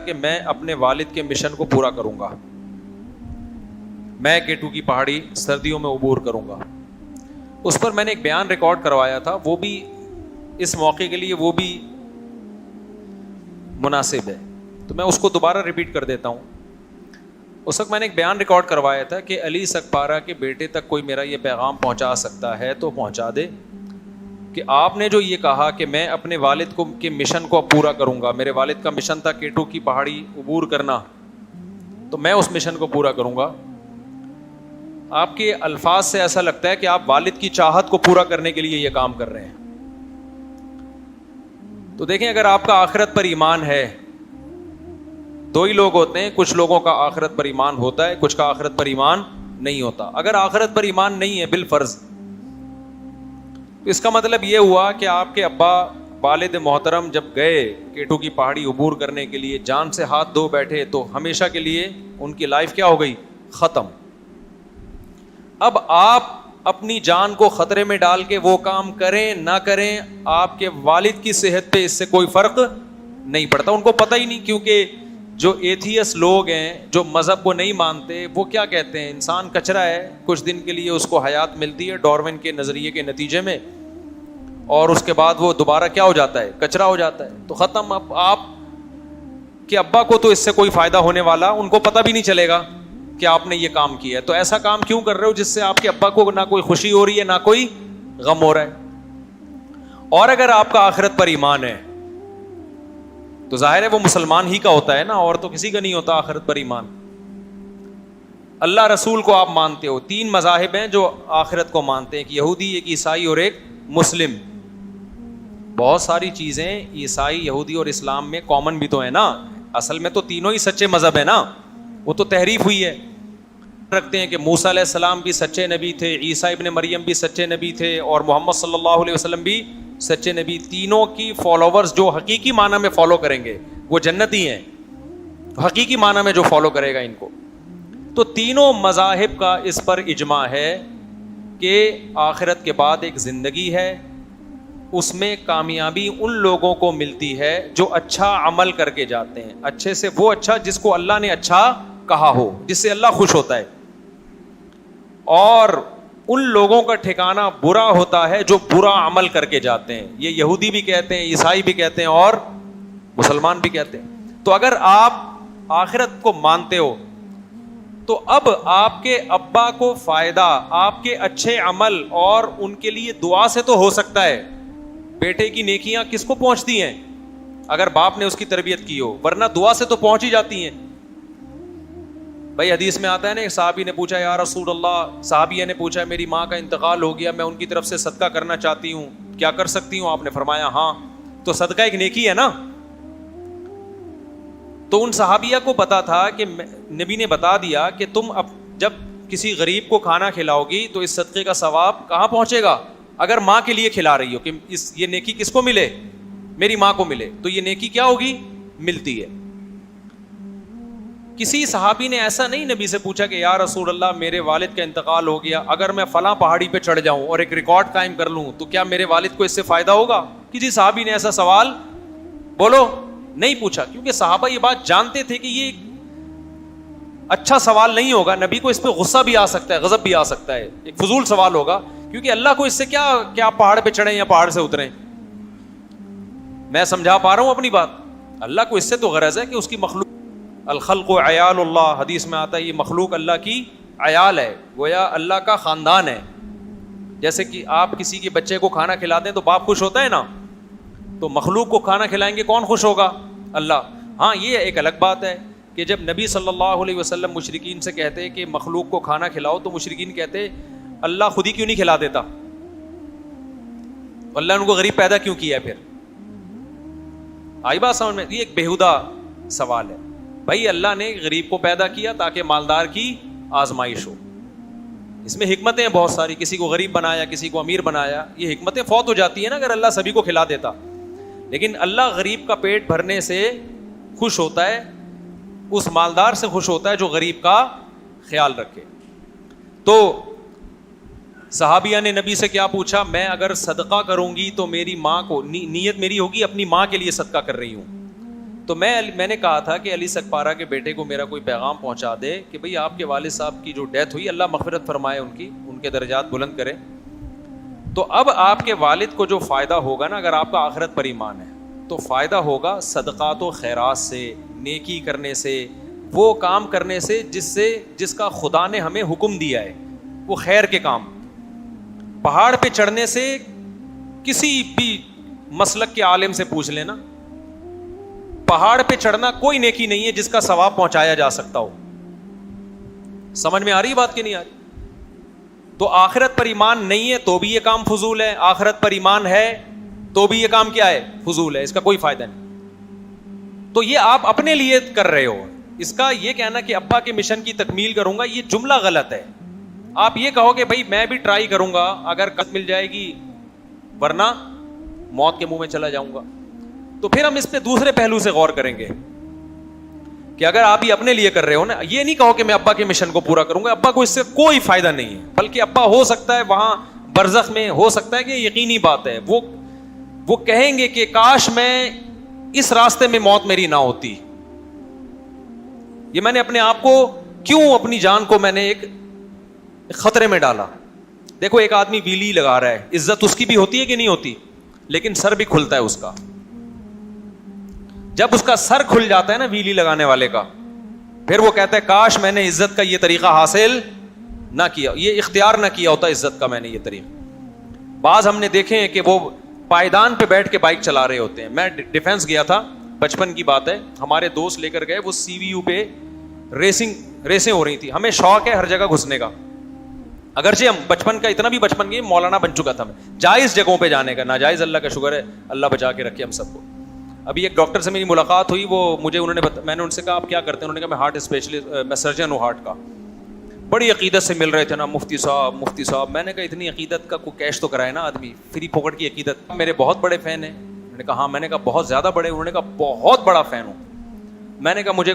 کہ میں اپنے والد کے مشن کو پورا کروں گا, میں K2 کی پہاڑی سردیوں میں عبور کروں گا. اس پر میں نے ایک بیان ریکارڈ کروایا تھا, وہ بھی اس موقع کے لیے وہ بھی مناسب ہے, تو میں اس کو دوبارہ ریپیٹ کر دیتا ہوں. اس وقت میں نے ایک بیان ریکارڈ کروایا تھا کہ علی سکپارہ کے بیٹے تک کوئی میرا یہ پیغام پہنچا سکتا ہے تو پہنچا دے کہ آپ نے جو یہ کہا کہ میں اپنے والد کو کے مشن کو پورا کروں گا, میرے والد کا مشن تھا K2 کی پہاڑی عبور کرنا, تو میں اس مشن کو پورا کروں گا. آپ کے الفاظ سے ایسا لگتا ہے کہ آپ والد کی چاہت کو پورا کرنے کے لیے یہ کام کر رہے ہیں. تو دیکھیں, اگر آپ کا آخرت پر ایمان ہے, دو ہی لوگ ہوتے ہیں, کچھ لوگوں کا آخرت پر ایمان ہوتا ہے, کچھ کا آخرت پر ایمان نہیں ہوتا. اگر آخرت پر ایمان نہیں ہے بالفرض, تو اس کا مطلب یہ ہوا کہ آپ کے ابا والد محترم جب گئے K2 کی پہاڑی عبور کرنے کے لیے, جان سے ہاتھ دھو بیٹھے, تو ہمیشہ کے لیے ان کی لائف کیا ہو گئی, ختم. اب آپ اپنی جان کو خطرے میں ڈال کے وہ کام کریں نہ کریں, آپ کے والد کی صحت پہ اس سے کوئی فرق نہیں پڑتا. ان کو پتہ ہی نہیں, کیونکہ جو ایتھیس لوگ ہیں, جو مذہب کو نہیں مانتے, وہ کیا کہتے ہیں, انسان کچرا ہے, کچھ دن کے لیے اس کو حیات ملتی ہے ڈارون کے نظریے کے نتیجے میں, اور اس کے بعد وہ دوبارہ کیا ہو جاتا ہے, کچرا ہو جاتا ہے, تو ختم. اب آپ کے ابا کو تو اس سے کوئی فائدہ ہونے والا, ان کو پتہ بھی نہیں چلے گا کہ آپ نے یہ کام کیا ہے. تو ایسا کام کیوں کر رہے ہو جس سے آپ کے ابا کو نہ کوئی خوشی ہو رہی ہے نہ کوئی غم ہو رہا ہے. اور اگر آپ کا آخرت پر ایمان ہے تو ظاہر ہے وہ مسلمان ہی کا ہوتا ہے نا, اور تو کسی کا نہیں ہوتا آخرت پر ایمان. اللہ رسول کو آپ مانتے ہو, 3 مذاہب ہیں جو آخرت کو مانتے ہیں, ایک یہودی, ایک عیسائی اور ایک مسلم. بہت ساری چیزیں عیسائی, یہودی اور اسلام میں کامن بھی تو ہے نا, اصل میں تو تینوں ہی سچے مذہب ہیں نا, وہ تو تحریف ہوئی ہے. رکھتے ہیں کہ موسیٰ علیہ السلام بھی سچے نبی تھے, عیسیٰ ابن مریم بھی سچے نبی تھے, اور محمد صلی اللہ علیہ وسلم بھی سچے نبی. تینوں کی فالوورز جو حقیقی معنی میں فالو کریں گے وہ جنتی ہیں, حقیقی معنی میں جو فالو کرے گا ان کو. تو تینوں مذاہب کا اس پر اجماع ہے کہ آخرت کے بعد ایک زندگی ہے, اس میں کامیابی ان لوگوں کو ملتی ہے جو اچھا عمل کر کے جاتے ہیں. اچھے سے وہ اچھا جس کو اللہ نے اچھا کہا ہو, جس سے اللہ خوش ہوتا ہے. اور ان لوگوں کا ٹھکانہ برا ہوتا ہے جو برا عمل کر کے جاتے ہیں. یہ یہودی بھی کہتے ہیں, عیسائی بھی کہتے ہیں, اور مسلمان بھی کہتے ہیں. تو اگر آپ آخرت کو مانتے ہو تو اب آپ کے ابا کو فائدہ آپ کے اچھے عمل اور ان کے لیے دعا سے تو ہو سکتا ہے. بیٹے کی نیکیاں کس کو پہنچتی ہیں اگر باپ نے اس کی تربیت کی ہو, ورنہ دعا سے تو پہنچ ہی جاتی ہیں. بھائی حدیث میں آتا ہے نا, ایک صحابی نے پوچھا, یا رسول اللہ, صحابیہ نے پوچھا میری ماں کا انتقال ہو گیا, میں ان کی طرف سے صدقہ کرنا چاہتی ہوں, کیا کر سکتی ہوں؟ آپ نے فرمایا ہاں. تو صدقہ ایک نیکی ہے نا. تو ان صحابیہ کو پتا تھا کہ نبی نے بتا دیا کہ تم اب جب کسی غریب کو کھانا کھلاؤ گی تو اس صدقے کا ثواب کہاں پہنچے گا؟ اگر ماں کے لیے کھلا رہی ہو کہ یہ نیکی کس کو ملے, میری ماں کو ملے, تو یہ نیکی کیا ہوگی, ملتی ہے. کسی صحابی نے ایسا نہیں نبی سے پوچھا کہ یا رسول اللہ میرے والد کا انتقال ہو گیا, اگر میں فلاں پہاڑی پہ چڑھ جاؤں اور ایک ریکارڈ قائم کر لوں تو کیا میرے والد کو اس سے فائدہ ہوگا؟ کسی صحابی نے ایسا سوال بولو نہیں پوچھا, کیونکہ صحابہ یہ بات جانتے تھے کہ یہ اچھا سوال نہیں ہوگا, نبی کو اس پہ غصہ بھی آ سکتا ہے, غضب بھی آ سکتا ہے, ایک فضول سوال ہوگا, کیونکہ اللہ کو اس سے کیا پہاڑ پہ چڑھیں یا پہاڑ سے اتریں. میں سمجھا پا رہا ہوں اپنی بات؟ اللہ کو اس سے تو غرض ہے کہ اس کی مخلوق, الخلق عیال اللہ, حدیث میں آتا ہے یہ مخلوق اللہ کی عیال ہے, گویا اللہ کا خاندان ہے. جیسے کہ آپ کسی کے بچے کو کھانا کھلاتے ہیں تو باپ خوش ہوتا ہے نا, تو مخلوق کو کھانا کھلائیں گے کون خوش ہوگا؟ اللہ. ہاں یہ ایک الگ بات ہے کہ جب نبی صلی اللہ علیہ وسلم مشرکین سے کہتے کہ مخلوق کو کھانا کھلاؤ, تو مشرکین کہتے اللہ خود ہی کیوں نہیں کھلا دیتا, اللہ نے ان کو غریب پیدا کیوں کیا ہے؟ پھر آئی بات سمجھ میں؟ یہ ایک بیہودہ سوال ہے. بھائی اللہ نے غریب کو پیدا کیا تاکہ مالدار کی آزمائش ہو, اس میں حکمتیں بہت ساری, کسی کو غریب بنایا, کسی کو امیر بنایا, یہ حکمتیں فوت ہو جاتی ہیں نا اگر اللہ سبھی کو کھلا دیتا. لیکن اللہ غریب کا پیٹ بھرنے سے خوش ہوتا ہے, اس مالدار سے خوش ہوتا ہے جو غریب کا خیال رکھے. تو صحابیہ نے نبی سے کیا پوچھا, میں اگر صدقہ کروں گی تو میری ماں کو, نیت میری ہوگی اپنی ماں کے لیے صدقہ کر رہی ہوں, تو میں نے کہا تھا کہ علی سکپارہ کے بیٹے کو میرا کوئی پیغام پہنچا دے کہ بھئی آپ کے والد صاحب کی جو ڈیتھ ہوئی, اللہ مغفرت فرمائے ان کے درجات بلند کرے. تو اب آپ کے والد کو جو فائدہ ہوگا نا, اگر آپ کا آخرت پر ایمان ہے, تو فائدہ ہوگا صدقات و خیرات سے, نیکی کرنے سے, وہ کام کرنے سے جس کا خدا نے ہمیں حکم دیا ہے, وہ خیر کے کام. پہاڑ پہ چڑھنے سے کسی بھی مسلک کے عالم سے پوچھ لینا, پہاڑ پہ چڑھنا کوئی نیکی نہیں ہے جس کا ثواب پہنچایا جا سکتا ہو. سمجھ میں آ رہی بات کہ نہیں آ رہی؟ تو آخرت پر ایمان نہیں ہے تو بھی یہ کام فضول ہے, آخرت پر ایمان ہے تو بھی یہ کام کیا ہے, فضول ہے, اس کا کوئی فائدہ نہیں. تو یہ آپ اپنے لیے کر رہے ہو. اس کا یہ کہنا کہ ابا کے مشن کی تکمیل کروں گا, یہ جملہ غلط ہے. آپ یہ کہو کہ بھائی میں بھی ٹرائی کروں گا, اگر قد مل جائے گی, ورنہ موت کے منہ میں چلا جاؤں گا. تو پھر ہم اس پہ دوسرے پہلو سے غور کریں گے کہ اگر آپ یہ اپنے لیے کر رہے ہو نا, یہ نہیں کہو کہ میں ابا کے مشن کو پورا کروں گا, ابا کو اس سے کوئی فائدہ نہیں ہے, بلکہ ابا ہو سکتا ہے وہاں برزخ میں, ہو سکتا ہے کہ یقینی بات ہے وہ کہیں گے کہ کاش میں اس راستے میں موت میری نہ ہوتی. یہ میں نے اپنے آپ کو کیوں, اپنی جان کو میں نے ایک خطرے میں ڈالا. دیکھو ایک آدمی ویلی لگا رہا ہے, عزت اس کی بھی ہوتی ہے کہ نہیں ہوتی, لیکن سر بھی کھلتا ہے اس کا. جب اس کا سر کھل جاتا ہے نا ویلی لگانے والے کا, پھر وہ کہتا ہے کاش میں نے عزت کا یہ طریقہ حاصل نہ کیا, یہ اختیار نہ کیا ہوتا عزت کا میں نے یہ طریقہ. بعض ہم نے دیکھے ہیں کہ وہ پائیدان پہ بیٹھ کے بائک چلا رہے ہوتے ہیں. میں ڈیفینس گیا تھا, بچپن کی بات ہے, ہمارے دوست لے کر گئے, وہ سی وی یو پہ ریسیں ہو رہی تھی. ہمیں شوق ہے ہر جگہ گھسنے کا, اگرچہ ہم بچپن کا اتنا بھی بچپن کی مولانا بن چکا تھا میں, جائز جگہوں پہ جانے کا, ناجائز اللہ کا شکر ہے, اللہ بچا کے رکھے ہم سب کو. ابھی ایک ڈاکٹر سے میری ملاقات ہوئی, وہ مجھے میں نے ان سے کہا آپ کیا کرتے ہیں, انہوں نے کہا میں ہارٹ اسپیشلسٹ, میں سرجن ہوں ہارٹ کا. بڑی عقیدت سے مل رہے تھے نا, مفتی صاحب. میں نے کہا اتنی عقیدت کا کوئی کیش تو کرائے نا آدمی, فری پوکٹ کی عقیدت. میرے بہت بڑے فین ہیں. میں نے کہا ہاں, میں نے کہا بہت زیادہ بڑے, انہوں نے کہا بہت بڑا فین ہوں. میں نے کہا مجھے